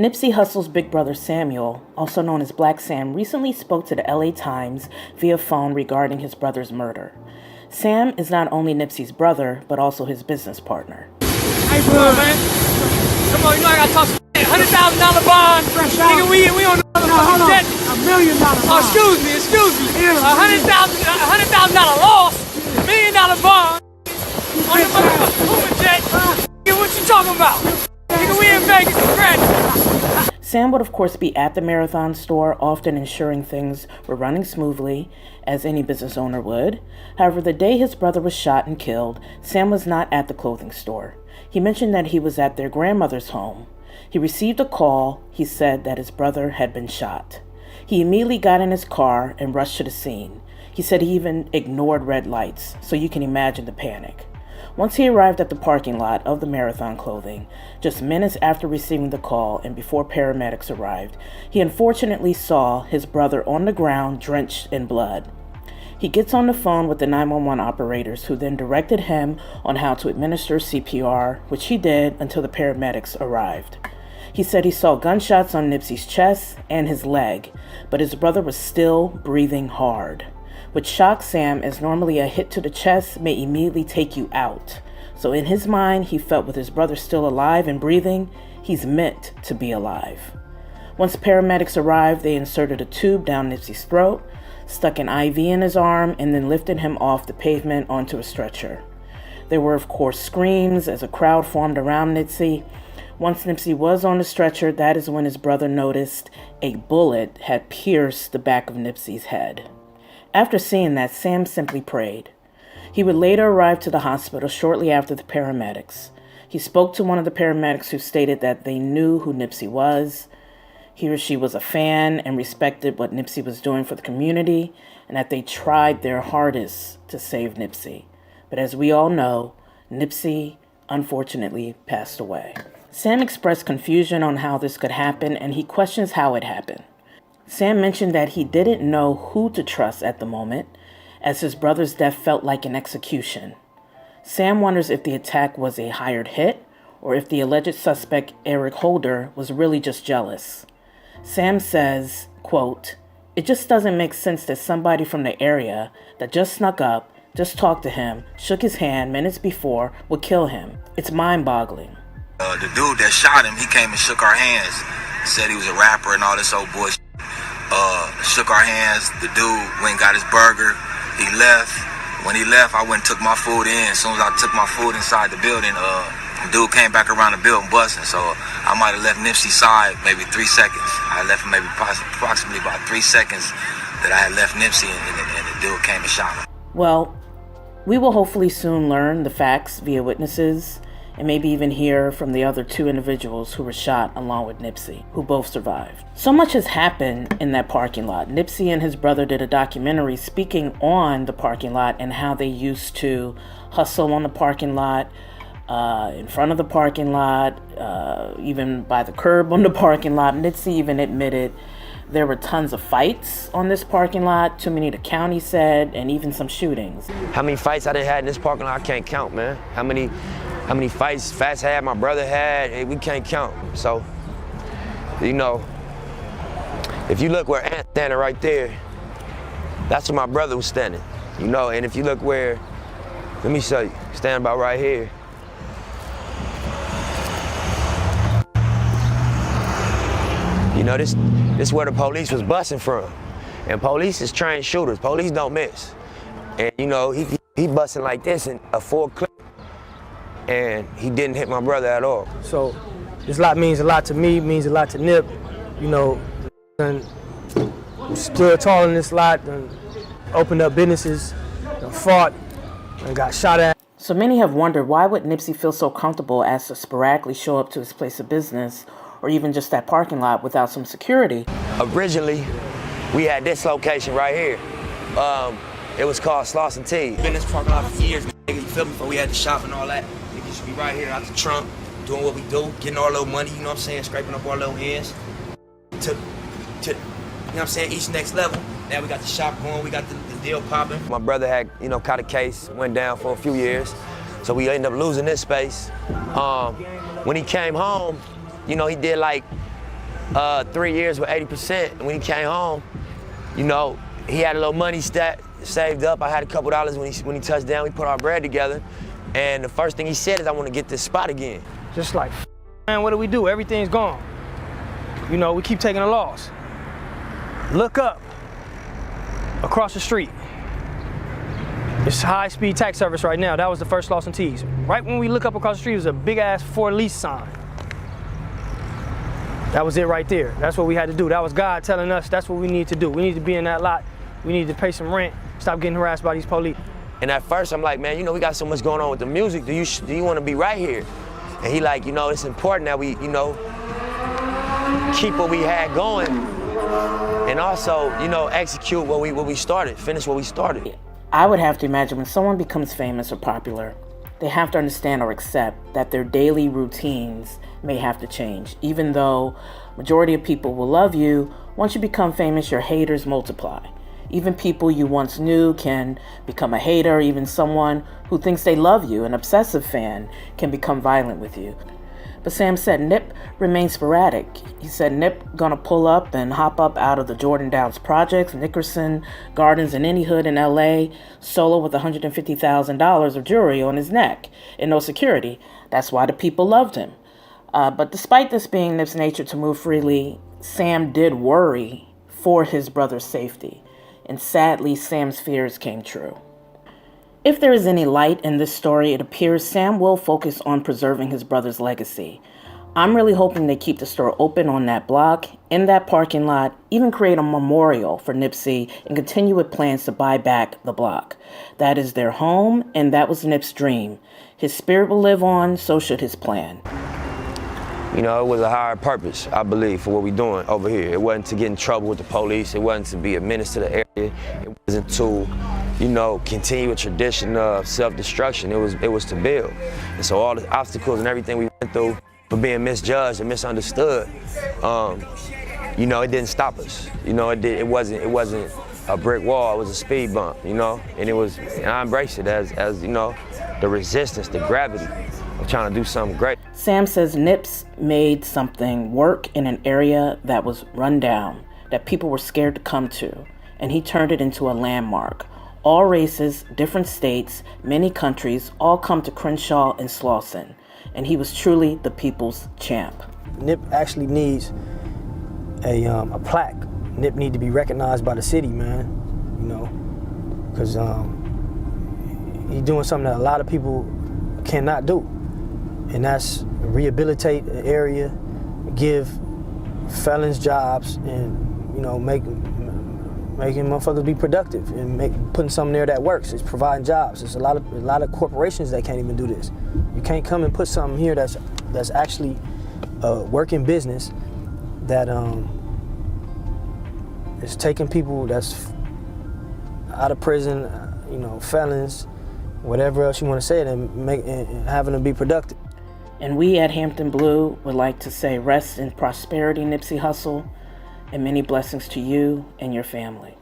Nipsey Hussle's big brother Samiel, also known as Blacc Sam, recently spoke to the LA Times via phone regarding his brother's murder. Sam is not only Nipsey's brother, but also his business partner. Hey, bro, man. Come on, you know I gotta talk $100,000 bond. Nigga, we on the $1 million bond. Oh, excuse me. $100,000 loss. $1 million bond. On the motherfucking Puma jet. Nigga, what you talking about? Nigga, we in Vegas for credit. Sam would of course be at the Marathon store, often ensuring things were running smoothly, as any business owner would. However, the day his brother was shot and killed, Sam was not at the clothing store. He mentioned that he was at their grandmother's home. He received a call. He said that his brother had been shot. He immediately got in his car and rushed to the scene. He said he even ignored red lights, so you can imagine the panic. Once he arrived at the parking lot of the Marathon Clothing, just minutes after receiving the call and before paramedics arrived, he unfortunately saw his brother on the ground drenched in blood. He gets on the phone with the 911 operators, who then directed him on how to administer CPR, which he did until the paramedics arrived. He said he saw gunshots on Nipsey's chest and his leg, but his brother was still breathing hard, which shocked Sam, as normally a hit to the chest may immediately take you out. So in his mind, he felt with his brother still alive and breathing, he's meant to be alive. Once paramedics arrived, they inserted a tube down Nipsey's throat, stuck an IV in his arm, and then lifted him off the pavement onto a stretcher. There were of course screams as a crowd formed around Nipsey. Once Nipsey was on the stretcher, that is when his brother noticed a bullet had pierced the back of Nipsey's head. After seeing that, Sam simply prayed. He would later arrive to the hospital shortly after the paramedics. He spoke to one of the paramedics, who stated that they knew who Nipsey was. He or she was a fan and respected what Nipsey was doing for the community, and that they tried their hardest to save Nipsey. But as we all know, Nipsey unfortunately passed away. Sam expressed confusion on how this could happen, and he questions how it happened. Sam mentioned that he didn't know who to trust at the moment, as his brother's death felt like an execution. Sam wonders if the attack was a hired hit, or if the alleged suspect, Eric Holder, was really just jealous. Sam says, quote, "It just doesn't make sense that somebody from the area that just snuck up, just talked to him, shook his hand minutes before, would kill him. It's mind-boggling." The dude that shot him, he came and shook our hands. Said he was a rapper and all this old bullshit. Shook our hands. The dude went and got his burger. He left. When he left, I went and took my food in. As soon as I took my food inside the building, the dude came back around the building busting. So I might have left Nipsey's side maybe 3 seconds. I left him maybe approximately about 3 seconds that I had left Nipsey, and the dude came and shot him. Well, we will hopefully soon learn the facts via witnesses, and maybe even hear from the other 2 individuals who were shot along with Nipsey, who both survived. So much has happened in that parking lot. Nipsey and his brother did a documentary speaking on the parking lot and how they used to hustle on the parking lot, in front of the parking lot, even by the curb on the parking lot. Nipsey even admitted there were tons of fights on this parking lot, too many to count, he said, and even some shootings. How many fights I done had in this parking lot, I can't count, man. How many fights Fats had, my brother had, we can't count. So, you know, if you look where Ant's standing right there, that's where my brother was standing, you know, and if you look where, let me show you, standing about right here. You know, this is where the police was busting from. And police is trained shooters, police don't miss. And you know, he busting like this in a full clip. And he didn't hit my brother at all. So this lot means a lot to me, means a lot to Nip. You know, and stood tall in this lot, and opened up businesses, and fought, and got shot at. So many have wondered, why would Nipsey feel so comfortable as to sporadically show up to his place of business, or even just that parking lot, without some security? Originally, we had this location right here. It was called Slauson T. Been in this parking lot for years, nigga, you feel me? Before we had the shop and all that. Niggas should be right here out the trunk, doing what we do, getting our little money, you know what I'm saying? Scraping up our little ends. To you know what I'm saying, each next level. Now we got the shop going, we got the deal popping. My brother had, you know, caught a case, went down for a few years. So we ended up losing this space. When he came home, you know, he did like 3 years with 80%. And when he came home, you know, he had a little money saved up. I had a couple dollars when he touched down. We put our bread together. And the first thing he said is, I want to get this spot again. Just like, man, what do we do? Everything's gone. You know, we keep taking a loss. Look up, across the street. It's high-speed tax service right now. That was the first loss in T's. Right when we look up across the street, there's a big-ass for lease sign. That was it right there. That's what we had to do. That was God telling us that's what we need to do. We need to be in that lot. We need to pay some rent. Stop getting harassed by these police. And at first, I'm like, man, you know, we got so much going on with the music. Do you want to be right here? And he like, you know, it's important that we, you know, keep what we had going, and also, you know, execute what we started, finish what we started. I would have to imagine when someone becomes famous or popular, they have to understand or accept that their daily routines may have to change. Even though majority of people will love you, once you become famous, your haters multiply. Even people you once knew can become a hater. Even someone who thinks they love you, an obsessive fan, can become violent with you. But Sam said Nip remains sporadic. He said Nip gonna pull up and hop up out of the Jordan Downs projects, Nickerson Gardens, in any hood in LA, solo with $150,000 of jewelry on his neck and no security. That's why the people loved him. But despite this being Nip's nature to move freely, Sam did worry for his brother's safety. And sadly, Sam's fears came true. If there is any light in this story, it appears Sam will focus on preserving his brother's legacy. I'm really hoping they keep the store open on that block, in that parking lot, even create a memorial for Nipsey and continue with plans to buy back the block. That is their home, and that was Nip's dream. His spirit will live on, so should his plan. You know, it was a higher purpose, I believe, for what we're doing over here. It wasn't to get in trouble with the police. It wasn't to be a menace to the area. It wasn't to, you know, continue a tradition of self-destruction. It was to build. And so all the obstacles and everything we went through for being misjudged and misunderstood, you know, it didn't stop us. You know, it wasn't a brick wall. It was a speed bump. You know, and I embraced it as you know, the resistance, the gravity of trying to do something great. Sam says Nips made something work in an area that was run down, that people were scared to come to, and he turned it into a landmark. All races, different states, many countries, all come to Crenshaw and Slauson, and he was truly the people's champ. Nip actually needs a plaque. Nip need to be recognized by the city, man, you know, because he's doing something that a lot of people cannot do. And that's rehabilitate the area, give felons jobs, and, you know, making motherfuckers be productive and putting something there that works. It's providing jobs. There's a lot of corporations that can't even do this. You can't come and put something here that's actually a working business that is taking people that's out of prison, you know, felons, whatever else you want to say, and having them be productive. And we at Hampton Blue would like to say rest in prosperity, Nipsey Hussle, and many blessings to you and your family.